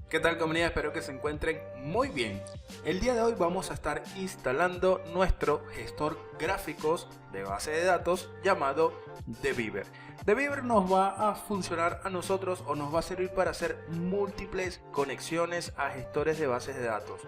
¿Qué tal, comunidad? Espero que se encuentren muy bien. El día de hoy vamos a estar instalando nuestro gestor gráficos de base de datos llamado Deviver. Deviver nos va a funcionar a nosotros o nos va a servir para hacer múltiples conexiones a gestores de bases de datos.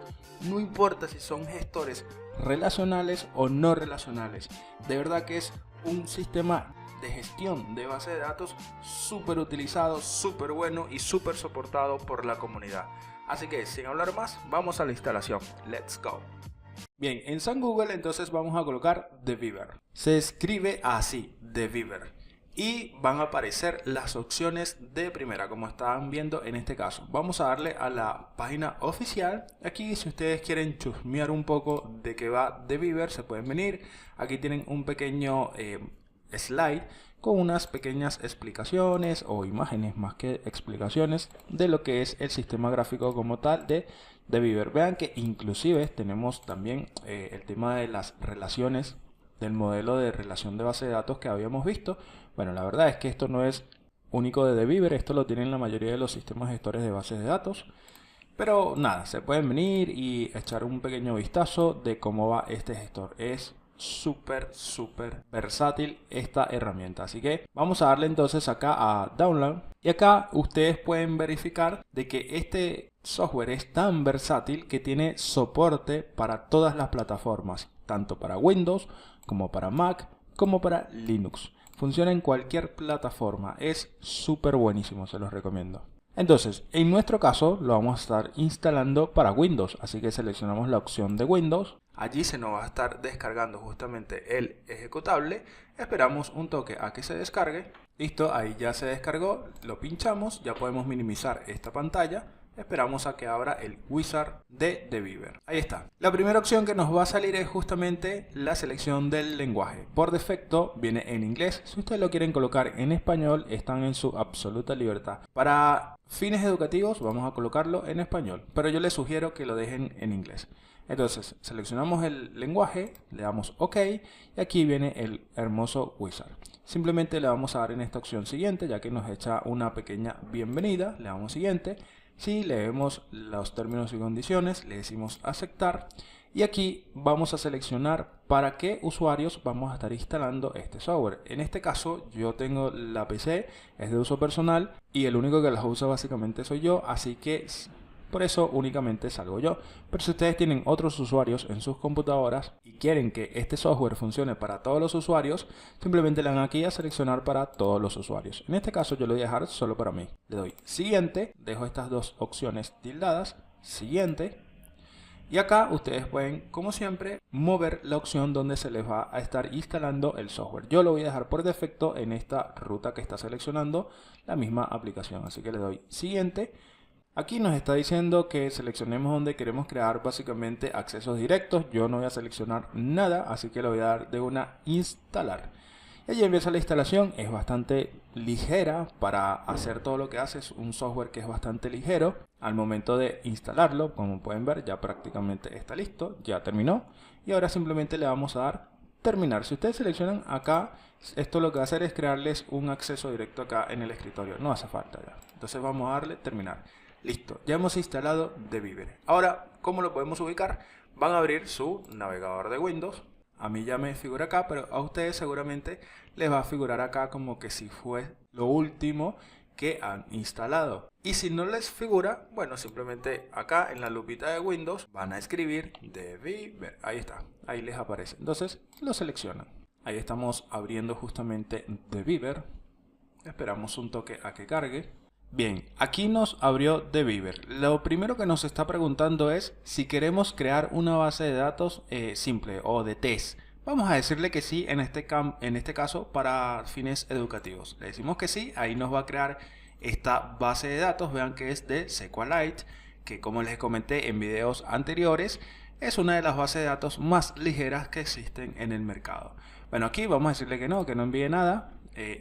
No importa si son gestores relacionales o no relacionales. De verdad que es un sistema de gestión de base de datos súper utilizado, súper bueno y súper soportado por la comunidad. Así que sin hablar más, vamos a la instalación. Let's go. Bien, en San Google entonces vamos a colocar Deviver. Se escribe así, Deviver. Y van a aparecer las opciones de primera, como estaban viendo en este caso. Vamos a darle a la página oficial. Aquí, si ustedes quieren chusmear un poco de qué va Deviver, se pueden venir. Aquí tienen un pequeño slide con unas pequeñas explicaciones o imágenes más que explicaciones de lo que es el sistema gráfico como tal de Deviver. Vean que inclusive tenemos también el tema de las relaciones del modelo de relación de base de datos que habíamos visto. Bueno, la verdad es que esto no es único de Deviver, esto lo tienen la mayoría de los sistemas gestores de bases de datos. Pero nada, se pueden venir y echar un pequeño vistazo de cómo va este gestor. Es súper versátil esta herramienta, así que vamos a darle entonces acá a Download y acá ustedes pueden verificar de que este software es tan versátil que tiene soporte para todas las plataformas, tanto para Windows como para Mac como para Linux. Funciona en cualquier plataforma, es súper buenísimo, se los recomiendo. Entonces, en nuestro caso lo vamos a estar instalando para Windows, así que seleccionamos la opción de Windows. Allí se nos va a estar descargando justamente el ejecutable. Esperamos un toque a que se descargue. Listo, ahí ya se descargó, lo pinchamos, ya podemos minimizar esta pantalla. Esperamos a que abra el wizard de Deviver. Ahí está. La primera opción que nos va a salir es justamente la selección del lenguaje. Por defecto viene en inglés. Si ustedes lo quieren colocar en español, están en su absoluta libertad. Para fines educativos vamos a colocarlo en español, pero yo les sugiero que lo dejen en inglés. Entonces seleccionamos el lenguaje, le damos OK y aquí viene el hermoso wizard. Simplemente le vamos a dar en esta opción siguiente, ya que nos echa una pequeña bienvenida. Le damos siguiente. Si leemos los términos y condiciones, le decimos aceptar y aquí vamos a seleccionar para qué usuarios vamos a estar instalando este software. En este caso yo tengo la PC, es de uso personal y el único que las usa básicamente soy yo, así que por eso únicamente salgo yo. Pero si ustedes tienen otros usuarios en sus computadoras y quieren que este software funcione para todos los usuarios, simplemente le dan aquí a seleccionar para todos los usuarios. En este caso yo lo voy a dejar solo para mí. Le doy siguiente, dejo estas dos opciones tildadas, siguiente. Y acá ustedes pueden, como siempre, mover la opción donde se les va a estar instalando el software. Yo lo voy a dejar por defecto en esta ruta que está seleccionando la misma aplicación. Así que le doy siguiente. Aquí nos está diciendo que seleccionemos donde queremos crear básicamente accesos directos. Yo no voy a seleccionar nada, así que le voy a dar de una instalar. Y allí empieza la instalación, es bastante ligera para hacer todo lo que hace. Es un software que es bastante ligero. Al momento de instalarlo, como pueden ver, ya prácticamente está listo, ya terminó. Y ahora simplemente le vamos a dar terminar. Si ustedes seleccionan acá, esto lo que va a hacer es crearles un acceso directo acá en el escritorio. No hace falta ya. Entonces vamos a darle terminar. Listo, ya hemos instalado Deviver. Ahora, ¿cómo lo podemos ubicar? Van a abrir su navegador de Windows. A mí ya me figura acá, pero a ustedes seguramente les va a figurar acá como que si fue lo último que han instalado. Y si no les figura, bueno, simplemente acá en la lupita de Windows van a escribir Deviver. Ahí está, ahí les aparece. Entonces lo seleccionan. Ahí estamos abriendo justamente Deviver. Esperamos un toque a que cargue. Bien, aquí nos abrió Deviver. Lo primero que nos está preguntando es si queremos crear una base de datos simple o de test. Vamos a decirle que sí en este caso para fines educativos. Le decimos que sí, ahí nos va a crear esta base de datos. Vean que es de SQLite, que como les comenté en videos anteriores, es una de las bases de datos más ligeras que existen en el mercado. Bueno, aquí vamos a decirle que no envíe nada.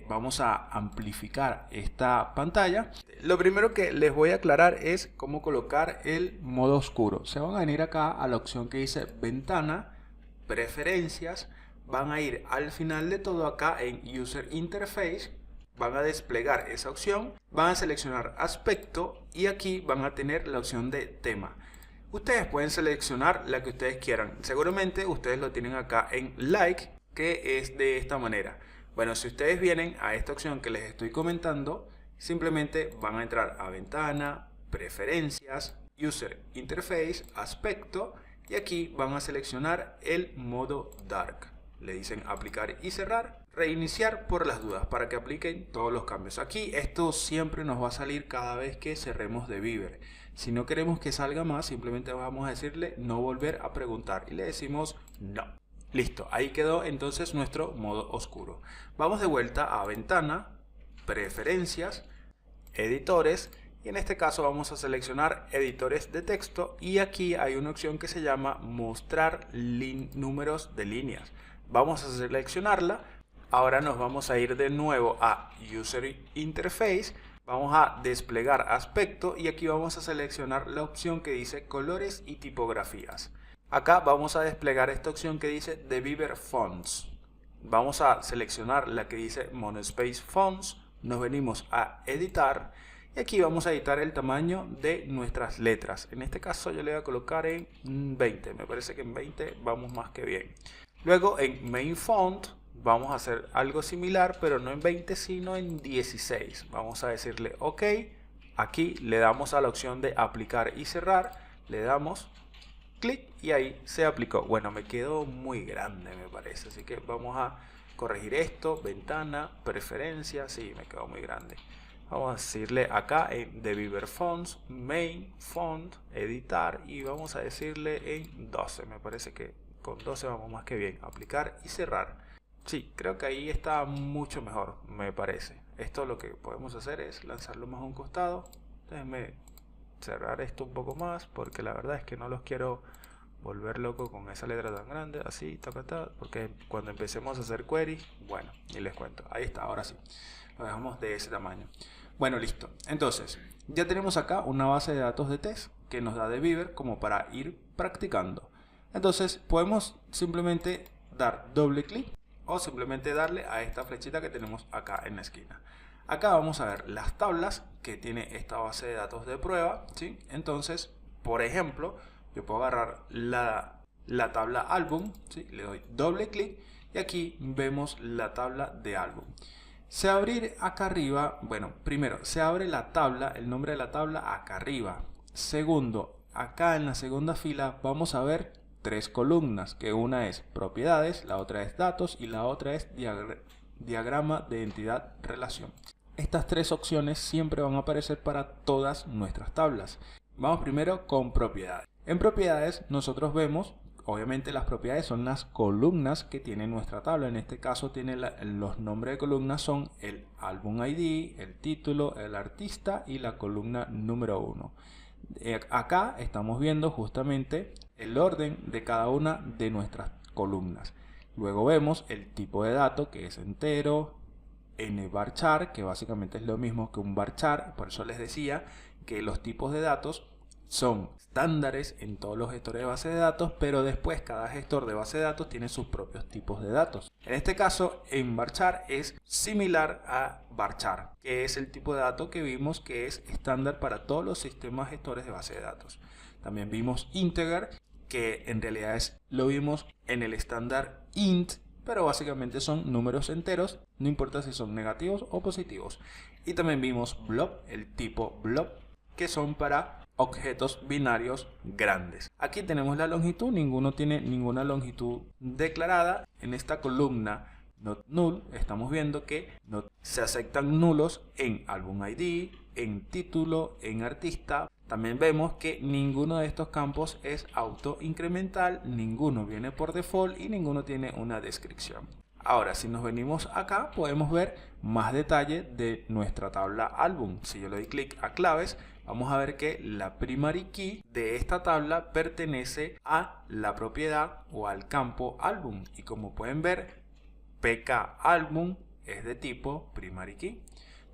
Vamos a amplificar esta pantalla. Lo primero que les voy a aclarar es cómo colocar el modo oscuro. Se van a venir acá a la opción que dice ventana, preferencias, van a ir al final de todo acá en User Interface, van a desplegar esa opción, van a seleccionar aspecto y aquí van a tener la opción de tema. Ustedes pueden seleccionar la que ustedes quieran. Seguramente ustedes lo tienen acá en like, que es de esta manera. Bueno, si ustedes vienen a esta opción que les estoy comentando, simplemente van a entrar a ventana, preferencias, user interface, aspecto y aquí van a seleccionar el modo dark. Le dicen aplicar y cerrar, reiniciar por las dudas para que apliquen todos los cambios. Aquí esto siempre nos va a salir cada vez que cerremos de Beaver. Si no queremos que salga más, simplemente vamos a decirle no volver a preguntar y le decimos no. Listo, ahí quedó entonces nuestro modo oscuro. Vamos de vuelta a ventana, preferencias, editores y en este caso vamos a seleccionar editores de texto y aquí hay una opción que se llama mostrar números de líneas. Vamos a seleccionarla. Ahora nos vamos a ir de nuevo a User Interface, vamos a desplegar aspecto y aquí vamos a seleccionar la opción que dice colores y tipografías. Acá vamos a desplegar esta opción que dice The Beaver Fonts. Vamos a seleccionar la que dice Monospace Fonts, nos venimos a editar y aquí vamos a editar el tamaño de nuestras letras. En este caso yo le voy a colocar en 20, me parece que en 20 vamos más que bien. Luego en Main Font vamos a hacer algo similar, pero no en 20 sino en 16. Vamos a decirle OK. Aquí le damos a la opción de aplicar y cerrar, le damos clic y ahí se aplicó. Bueno, me quedó muy grande me parece, así que vamos a corregir esto, ventana, preferencias, sí, me quedó muy grande. Vamos a decirle acá en The Beaver Fonts, Main Font, editar y vamos a decirle en 12, me parece que con 12 vamos más que bien, aplicar y cerrar. Sí, creo que ahí está mucho mejor, me parece. Esto lo que podemos hacer es lanzarlo más a un costado. Déjenme cerrar esto un poco más porque la verdad es que no los quiero volver loco con esa letra tan grande, así, porque cuando empecemos a hacer queries, bueno, y les cuento. Ahí está, ahora sí, lo dejamos de ese tamaño. Bueno, listo. Entonces, ya tenemos acá una base de datos de test que nos da de Beaver como para ir practicando. Entonces, podemos simplemente dar doble clic o simplemente darle a esta flechita que tenemos acá en la esquina. Acá vamos a ver las tablas que tiene esta base de datos de prueba, ¿sí? Entonces, por ejemplo, yo puedo agarrar la tabla álbum, ¿sí? Le doy doble clic y aquí vemos la tabla de álbum. Se abrir acá arriba, bueno, primero se abre la tabla, el nombre de la tabla acá arriba. Segundo, acá en la segunda fila vamos a ver tres columnas, que una es propiedades, la otra es datos y la otra es diagrama de entidad relación. Estas tres opciones siempre van a aparecer para todas nuestras tablas. Vamos primero con propiedades. En propiedades nosotros vemos, obviamente las propiedades son las columnas que tiene nuestra tabla. En este caso tiene los nombres de columnas son el álbum ID, el título, el artista y la columna número 1. Acá estamos viendo justamente el orden de cada una de nuestras columnas. Luego vemos el tipo de dato que es entero, nvarchar, que básicamente es lo mismo que un varchar. Por eso les decía que los tipos de datos son estándares en todos los gestores de base de datos, pero después cada gestor de base de datos tiene sus propios tipos de datos. En este caso, nvarchar es similar a varchar, que es el tipo de dato que vimos que es estándar para todos los sistemas gestores de base de datos. También vimos integer, que en realidad lo vimos en el estándar int, pero básicamente son números enteros, no importa si son negativos o positivos. Y también vimos blob, el tipo blob, que son para objetos binarios grandes. Aquí tenemos la longitud, ninguno tiene ninguna longitud declarada. En esta columna not null estamos viendo que no se aceptan nulos en álbum ID, en título, en artista. También vemos que ninguno de estos campos es auto incremental, ninguno viene por default y ninguno tiene una descripción. Ahora, si nos venimos acá, podemos ver más detalle de nuestra tabla álbum. Si yo le doy clic a claves, vamos a ver que la primary key de esta tabla pertenece a la propiedad o al campo álbum. Y como pueden ver, pk álbum es de tipo primary key.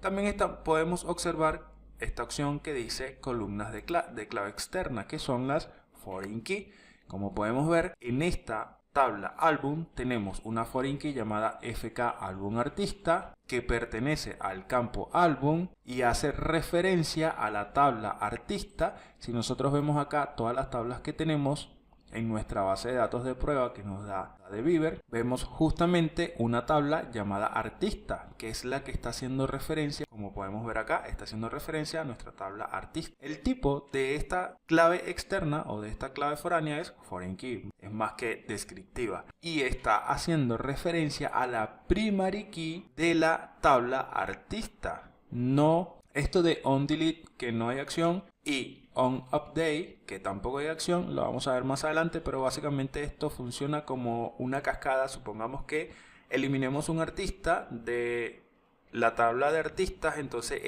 También podemos observar esta opción que dice columnas de clave externa, que son las foreign key. Como podemos ver, en esta tabla álbum tenemos una foreign key llamada FK álbum artista que pertenece al campo álbum y hace referencia a la tabla artista. Si nosotros vemos acá todas las tablas que tenemos en nuestra base de datos de prueba que nos da de Beaver, vemos justamente una tabla llamada artista, que es la que está haciendo referencia, como podemos ver acá, está haciendo referencia a nuestra tabla artista. El tipo de esta clave externa o de esta clave foránea es foreign key, es más que descriptiva y está haciendo referencia a la primary key de la tabla artista. No esto de onDelete, que no hay acción, y onUpdate, que tampoco hay acción, lo vamos a ver más adelante, pero básicamente esto funciona como una cascada. Supongamos que eliminemos un artista de la tabla de artistas, entonces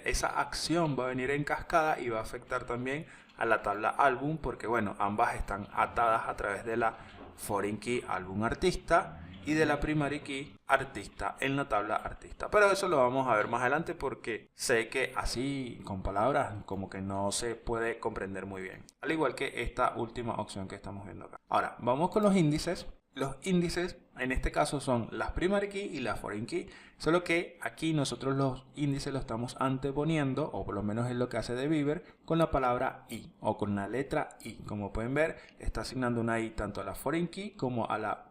esa acción va a venir en cascada y va a afectar también a la tabla álbum, porque bueno, ambas están atadas a través de la foreign key álbum artista y de la primary key artista en la tabla artista. Pero eso lo vamos a ver más adelante porque sé que así con palabras como que no se puede comprender muy bien. Al igual que esta última opción que estamos viendo acá. Ahora vamos con los índices. Los índices en este caso son las primary key y la foreign key. Solo que aquí nosotros los índices los estamos anteponiendo, o por lo menos es lo que hace de Beaver, con la palabra i o con la letra i. Como pueden ver, está asignando una i tanto a la foreign key como a la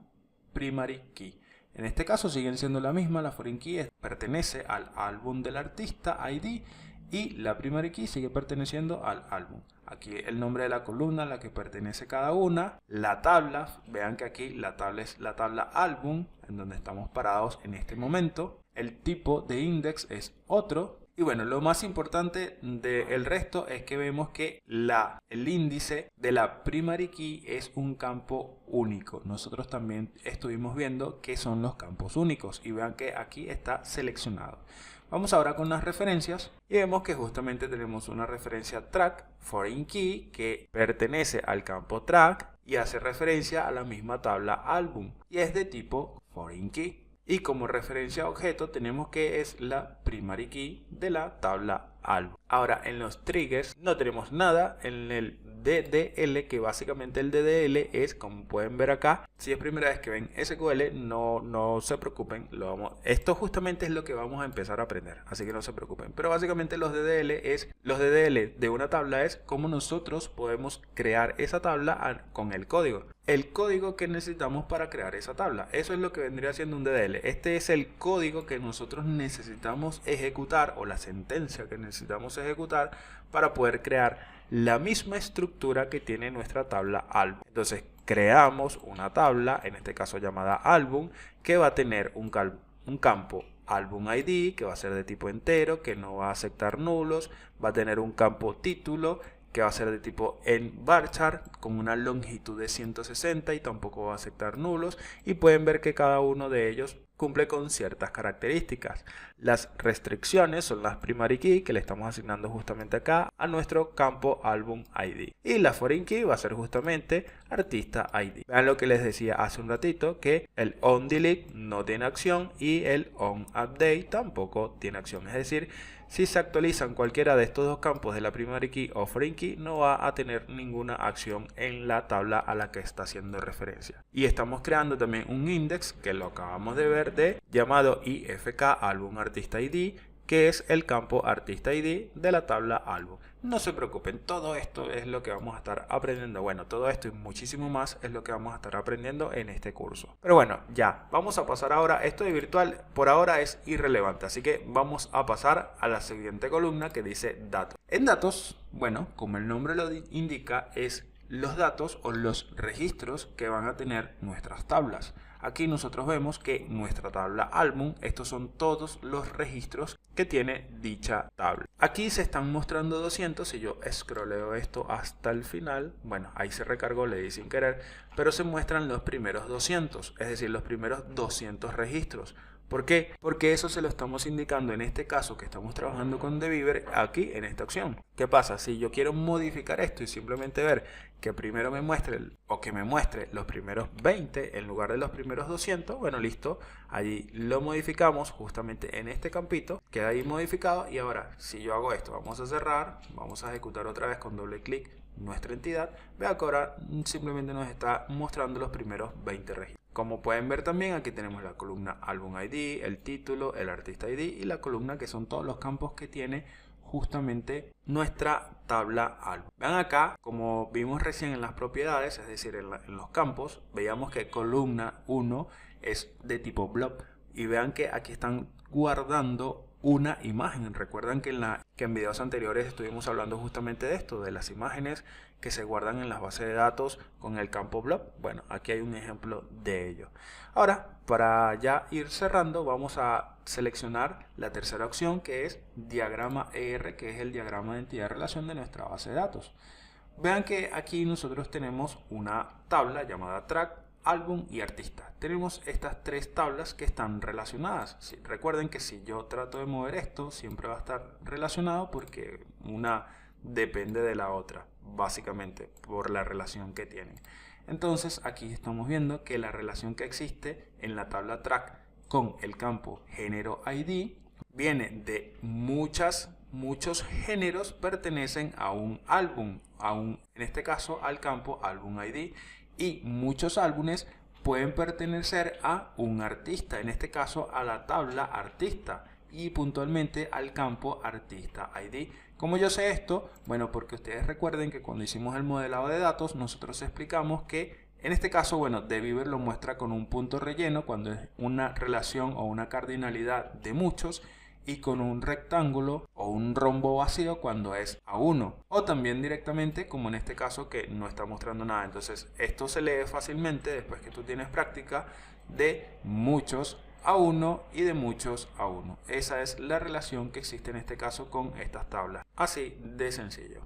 primary key. En este caso siguen siendo la misma. La foreign key pertenece al álbum del artista ID y la primary key sigue perteneciendo al álbum. Aquí el nombre de la columna a la que pertenece cada una. La tabla, vean que aquí la tabla es la tabla álbum en donde estamos parados en este momento. El tipo de index es otro. Y bueno, lo más importante del resto es que vemos que el índice de la primary key es un campo único. Nosotros también estuvimos viendo qué son los campos únicos y vean que aquí está seleccionado. Vamos ahora con las referencias y vemos que justamente tenemos una referencia track foreign key que pertenece al campo track y hace referencia a la misma tabla álbum y es de tipo foreign key. Y como referencia a objeto tenemos que es la primary key de la tabla álbum. Ahora en los triggers no tenemos nada. En el DDL, que básicamente el DDL es, como pueden ver acá, si es primera vez que ven SQL, no se preocupen, esto justamente es lo que vamos a empezar a aprender, así que no se preocupen. Pero básicamente los DDL de una tabla es cómo nosotros podemos crear esa tabla con el código. El código que necesitamos para crear esa tabla, eso es lo que vendría siendo un DDL. Este es el código que nosotros necesitamos ejecutar, o la sentencia que necesitamos ejecutar para poder crear la misma estructura que tiene nuestra tabla álbum. Entonces creamos una tabla, en este caso llamada álbum, que va a tener un campo álbum ID, que va a ser de tipo entero, que no va a aceptar nulos, va a tener un campo título, que va a ser de tipo en varchar con una longitud de 160 y tampoco va a aceptar nulos, y pueden ver que cada uno de ellos cumple con ciertas características. Las restricciones son las primary key que le estamos asignando justamente acá a nuestro campo álbum ID, y la foreign key va a ser justamente artista ID. Vean lo que les decía hace un ratito, que el onDelete no tiene acción y el onUpdate tampoco tiene acción, es decir, si se actualizan cualquiera de estos dos campos de la primary key o foreign key, no va a tener ninguna acción en la tabla a la que está haciendo referencia. Y estamos creando también un index, que lo acabamos de ver, llamado IFK álbum artista ID, que es el campo artista ID de la tabla álbum. No se preocupen, todo esto es lo que vamos a estar aprendiendo. Bueno, todo esto y muchísimo más es lo que vamos a estar aprendiendo en este curso. Pero bueno, ya, vamos a pasar ahora. Esto de virtual por ahora es irrelevante, así que vamos a pasar a la siguiente columna que dice datos. En datos, bueno, como el nombre lo indica, es los datos o los registros que van a tener nuestras tablas. Aquí nosotros vemos que nuestra tabla álbum, estos son todos los registros que tiene dicha tabla. Aquí se están mostrando 200, si yo scrolleo esto hasta el final, bueno, ahí se recargó, le di sin querer, pero se muestran los primeros 200, es decir, los primeros 200 registros. ¿Por qué? Porque eso se lo estamos indicando en este caso que estamos trabajando con Beaver aquí en esta opción. ¿Qué pasa? Si yo quiero modificar esto y simplemente ver que primero me muestre o que me muestre los primeros 20 en lugar de los primeros 200, bueno, listo, allí lo modificamos justamente en este campito, queda ahí modificado. Y ahora si yo hago esto, vamos a cerrar, vamos a ejecutar otra vez con doble clic nuestra entidad, vea que ahora simplemente nos está mostrando los primeros 20 registros. Como pueden ver también, aquí tenemos la columna Album ID, el título, el Artista ID y la columna que son todos los campos que tiene justamente nuestra tabla álbum. Vean acá, como vimos recién en las propiedades, es decir, en los campos, veíamos que columna 1 es de tipo blob y vean que aquí están guardando una imagen. Recuerdan que en videos anteriores estuvimos hablando justamente de esto, de las imágenes que se guardan en las bases de datos con el campo blob. Bueno, aquí hay un ejemplo de ello. Ahora, para ya ir cerrando, vamos a seleccionar la tercera opción, que es diagrama ER, que es el diagrama de entidad de relación de nuestra base de datos. Vean que aquí nosotros tenemos una tabla llamada track, álbum y artista. Tenemos estas tres tablas que están relacionadas. Recuerden que si yo trato de mover esto, siempre va a estar relacionado porque una depende de la otra, básicamente por la relación que tienen. Entonces aquí estamos viendo que la relación que existe en la tabla track con el campo género ID viene de muchos géneros pertenecen a un álbum, en este caso al campo álbum ID, y muchos álbumes pueden pertenecer a un artista, en este caso a la tabla artista y puntualmente al campo artista ID. ¿Cómo yo sé esto? Bueno, porque ustedes recuerden que cuando hicimos el modelado de datos nosotros explicamos que en este caso, bueno, DBeaver lo muestra con un punto relleno cuando es una relación o una cardinalidad de muchos, y con un rectángulo o un rombo vacío cuando es A1, o también directamente como en este caso que no está mostrando nada. Entonces esto se lee fácilmente después que tú tienes práctica de muchos A1 y de muchos A1. Esa es la relación que existe en este caso con estas tablas, así de sencillo.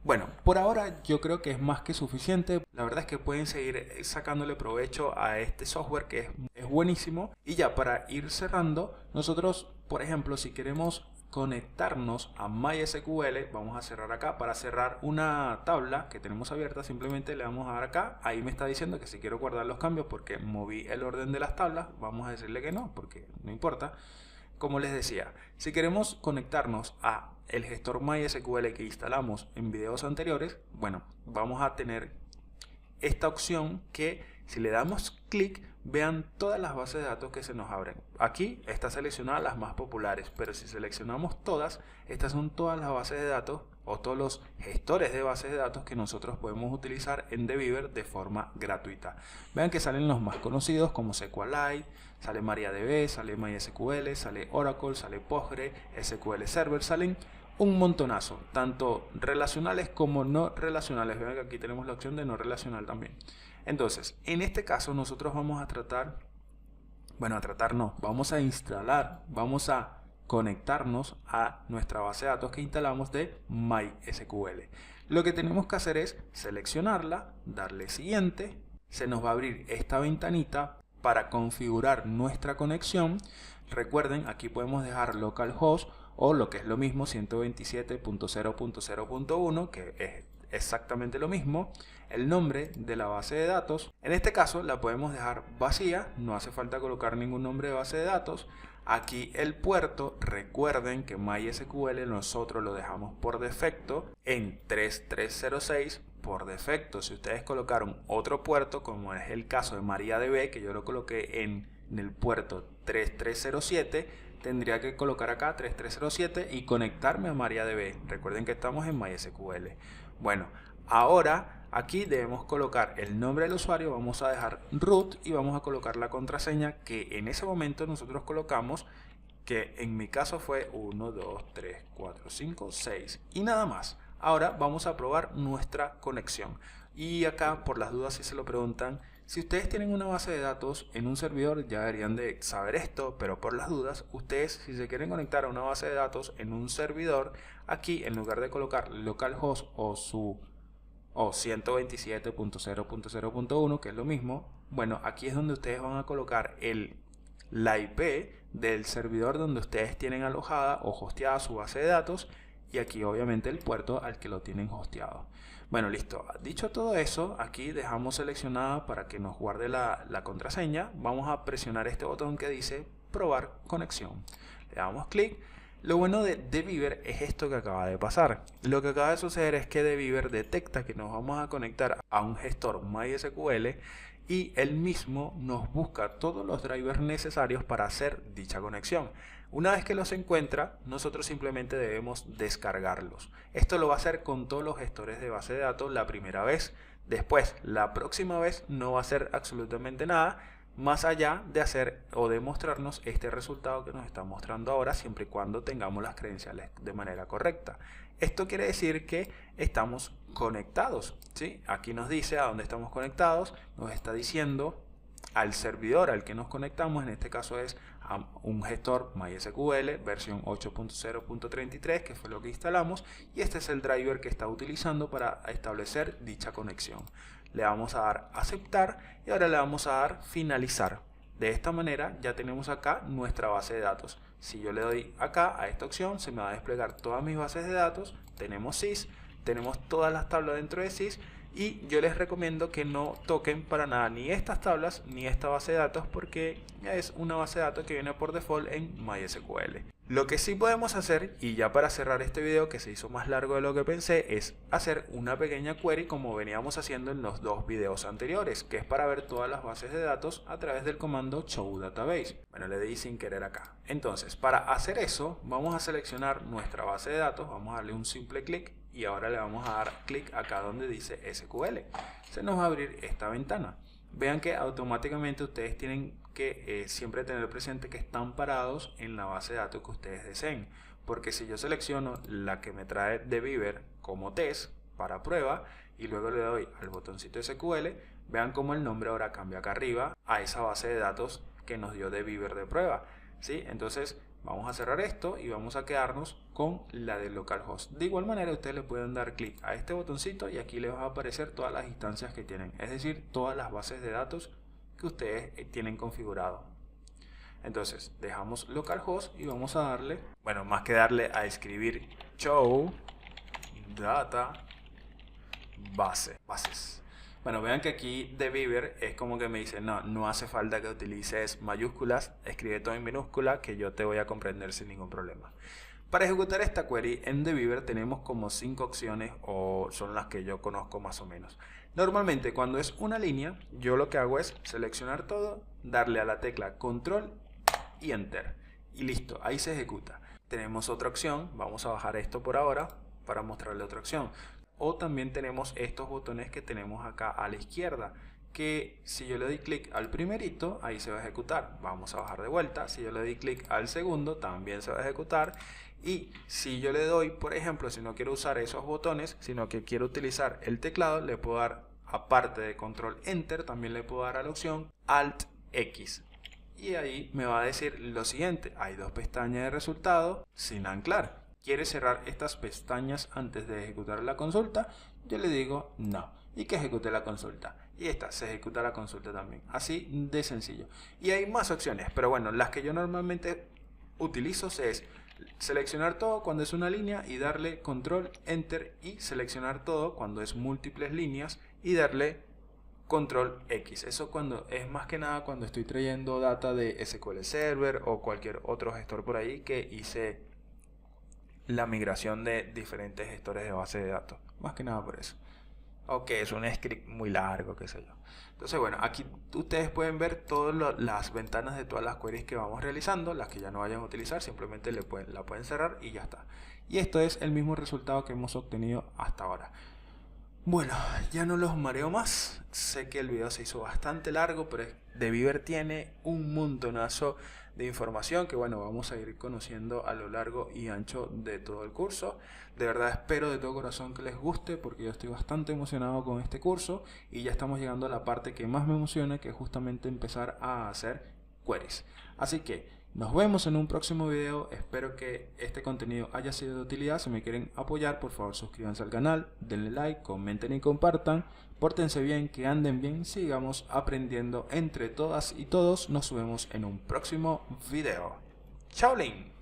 Bueno, por ahora yo creo que es más que suficiente. La verdad es que pueden seguir sacándole provecho a este software que es buenísimo. Y ya para ir cerrando, nosotros, por ejemplo, si queremos conectarnos a MySQL, vamos a cerrar acá. Para cerrar una tabla que tenemos abierta, simplemente le vamos a dar acá. Ahí me está diciendo que si quiero guardar los cambios porque moví el orden de las tablas, vamos a decirle que no, porque no importa. Como les decía, si queremos conectarnos a el gestor MySQL que instalamos en videos anteriores, bueno, vamos a tener esta opción que si le damos clic, vean todas las bases de datos que se nos abren. Aquí está seleccionadas las más populares, pero si seleccionamos todas, estas son todas las bases de datos o todos los gestores de bases de datos que nosotros podemos utilizar en DBeaver de forma gratuita. Vean que salen los más conocidos como SQLite, sale MariaDB, sale MySQL, sale Oracle, sale Postgre, SQL Server, salen un montonazo, tanto relacionales como no relacionales. Vean que aquí tenemos la opción de no relacional también. Entonces, en este caso nosotros vamos a tratar, vamos a instalar, vamos a conectarnos a nuestra base de datos que instalamos de MySQL. Lo que tenemos que hacer es seleccionarla, darle siguiente, se nos va a abrir esta ventanita para configurar nuestra conexión. Recuerden, aquí podemos dejar localhost o lo que es lo mismo 127.0.0.1, que es exactamente lo mismo, el nombre de la base de datos. En este caso la podemos dejar vacía, no hace falta colocar ningún nombre de base de datos. Aquí el puerto, recuerden que MySQL nosotros lo dejamos por defecto en 3306 por defecto. Si ustedes colocaron otro puerto, como es el caso de MariaDB, que yo lo coloqué en el puerto 3307, tendría que colocar acá 3307 y conectarme a MariaDB. Recuerden que estamos en MySQL. Bueno, ahora aquí debemos colocar el nombre del usuario, vamos a dejar root y vamos a colocar la contraseña que en ese momento nosotros colocamos, que en mi caso fue 1, 2, 3, 4, 5, 6 y nada más. Ahora vamos a probar nuestra conexión. Y acá, por las dudas, si se lo preguntan, si ustedes tienen una base de datos en un servidor, ya deberían de saber esto, pero por las dudas, ustedes si se quieren conectar a una base de datos en un servidor, aquí en lugar de colocar localhost o 127.0.0.1, que es lo mismo, bueno, aquí es donde ustedes van a colocar la IP del servidor donde ustedes tienen alojada o hosteada su base de datos, y aquí obviamente el puerto al que lo tienen hosteado. Bueno, listo. Dicho todo eso, aquí dejamos seleccionada para que nos guarde la contraseña. Vamos a presionar este botón que dice probar conexión. Le damos clic. Lo bueno de Beaver es esto que acaba de pasar. Lo que acaba de suceder es que Beaver detecta que nos vamos a conectar a un gestor MySQL y él mismo nos busca todos los drivers necesarios para hacer dicha conexión. Una vez que los encuentra, nosotros simplemente debemos descargarlos. Esto lo va a hacer con todos los gestores de base de datos la primera vez. Después, la próxima vez no va a hacer absolutamente nada más allá de hacer o de mostrarnos este resultado que nos está mostrando ahora, siempre y cuando tengamos las credenciales de manera correcta. Esto quiere decir que estamos conectados, ¿sí? Aquí nos dice a dónde estamos conectados, nos está diciendo al servidor al que nos conectamos, en este caso es a un gestor MySQL versión 8.0.33, que fue lo que instalamos, y este es el driver que está utilizando para establecer dicha conexión. Le vamos a dar aceptar y ahora le vamos a dar finalizar. De esta manera ya tenemos acá nuestra base de datos. Si yo le doy acá a esta opción, se me va a desplegar todas mis bases de datos. Tenemos SYS, tenemos todas las tablas dentro de SYS, y yo les recomiendo que no toquen para nada ni estas tablas ni esta base de datos, porque es una base de datos que viene por default en MySQL. Lo que sí podemos hacer, y ya para cerrar este video que se hizo más largo de lo que pensé, es hacer una pequeña query como veníamos haciendo en los dos videos anteriores, que es para ver todas las bases de datos a través del comando show database. Bueno, le di sin querer acá. Entonces, para hacer eso, vamos a seleccionar nuestra base de datos, vamos a darle un simple clic y ahora le vamos a dar clic acá donde dice SQL. Se nos va a abrir esta ventana. Vean que automáticamente ustedes tienen que siempre tener presente que están parados en la base de datos que ustedes deseen, porque si yo selecciono la que me trae de Beaver como test para prueba y luego le doy al botoncito SQL, vean cómo el nombre ahora cambia acá arriba a esa base de datos que nos dio de Beaver de prueba, ¿sí? Entonces vamos a cerrar esto y vamos a quedarnos con la de localhost. De igual manera ustedes le pueden dar clic a este botoncito y aquí les va a aparecer todas las instancias que tienen, es decir, todas las bases de datos que ustedes tienen configurado. Entonces dejamos localhost y vamos a darle, bueno, más que darle a escribir show data bases. Bueno, vean que aquí de Beaver es como que me dice, no hace falta que utilices mayúsculas, escribe todo en minúscula que yo te voy a comprender sin ningún problema. Para ejecutar esta query en de Beaver tenemos como 5 opciones, o son las que yo conozco más o menos. Normalmente cuando es una línea, yo lo que hago es seleccionar todo, darle a la tecla control y enter y listo, ahí se ejecuta. Tenemos otra opción, vamos a bajar esto por ahora para mostrarle otra opción. O también tenemos estos botones que tenemos acá a la izquierda, que si yo le doy clic al primerito, ahí se va a ejecutar. Vamos a bajar de vuelta. Si yo le doy clic al segundo, también se va a ejecutar. Y si yo le doy, por ejemplo, si no quiero usar esos botones, sino que quiero utilizar el teclado, le puedo dar, aparte de control enter, también le puedo dar a la opción alt X. Y ahí me va a decir lo siguiente: hay dos pestañas de resultado sin anclar. ¿Quiere cerrar estas pestañas antes de ejecutar la consulta? Yo le digo no, y que ejecute la consulta. Y esta se ejecuta la consulta también, así de sencillo. Y hay más opciones, pero bueno, las que yo normalmente utilizo es seleccionar todo cuando es una línea y darle control enter, y seleccionar todo cuando es múltiples líneas y darle control X. Eso cuando es más que nada cuando estoy trayendo data de SQL Server o cualquier otro gestor por ahí que hice la migración de diferentes gestores de base de datos, más que nada por eso. Ok, es un script muy largo, qué sé yo. Entonces bueno, aquí ustedes pueden ver todas las ventanas de todas las queries que vamos realizando. Las que ya no vayan a utilizar simplemente la pueden cerrar y ya está. Y esto es el mismo resultado que hemos obtenido hasta ahora. Bueno, ya no los mareo más. Sé que el video se hizo bastante largo, pero de Beaver tiene un montonazo de información que bueno, vamos a ir conociendo a lo largo y ancho de todo el curso. De verdad espero de todo corazón que les guste, porque yo estoy bastante emocionado con este curso y ya estamos llegando a la parte que más me emociona, que es justamente empezar a hacer queries. Así que nos vemos en un próximo video. Espero que este contenido haya sido de utilidad. Si me quieren apoyar, por favor suscríbanse al canal, denle like, comenten y compartan. Pórtense bien, que anden bien, sigamos aprendiendo entre todas y todos. Nos vemos en un próximo video. ¡Chao, Lin!